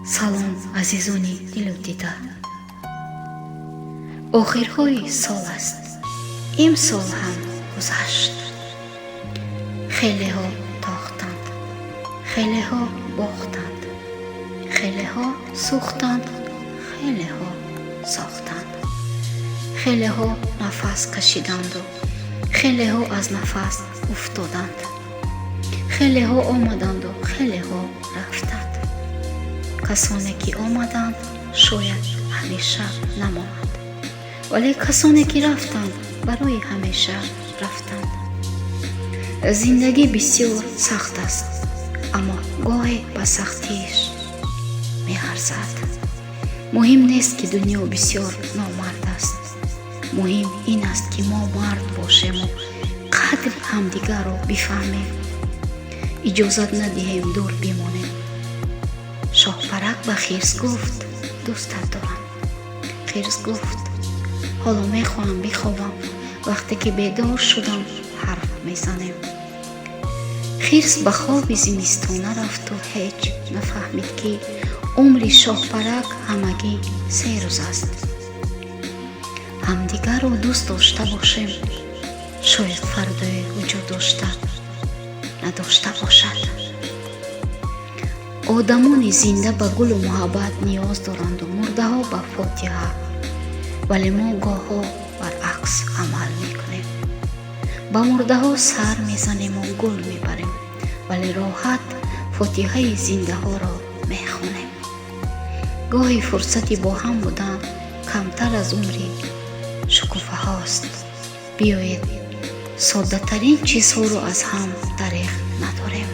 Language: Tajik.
салом азизони дилу дида. охирҳои сол аст, имсол ҳам гузашт. хелеҳо тохтанд, хелеҳо бохтанд, хелеҳо сӯхтанд, хелеҳо сохтанд. хелеҳо нафас кашиданду хелеҳо аз нафас уфтоданд. хелеҳо омаданду хелеҳо рафтанд. касоне ки омаданд шояд ҳамеша намонанд, вале касоне ки рафтанд барои ҳамеша рафтанд. зиндагӣ бисёр сахт аст, аммо гоҳе ба сахтииш меарзад. муҳим нест ки дунё бисёр номард аст, муҳим ин аст ки мо мард бошему қадри ҳамдигарро бифаҳмем, иҷозат надиҳем дур бимонем. шоҳпарак ба хирс гуфт дӯстат дорам. хирс гуфт ҳоло мехоҳам бихобам, вақте ки бедор шудам ҳарф мезанем. хирс ба хоби зимистона рафту ҳеҷ нафаҳмид ки умри шоҳпарак ҳамагӣ 3 рӯз аст. ҳамдигарро дӯст дошта бошем, шояд фардое вуҷуд дошта надошта бошад. одамони зинда ба гулу муҳаббат ниёз доранду мурдаҳо ба фотиҳа, вале мо гоҳҳо баръакс амал мекунем. ба мурдаҳо сар мезанему гул мебарем, вале роҳат фотиҳаи зиндаҳоро мехонем. гоҳи фурсати бо ҳам будан камтар аз умри шукуфаҳост. биёед соддатарин чизҳоро аз ҳам дареғ надорем.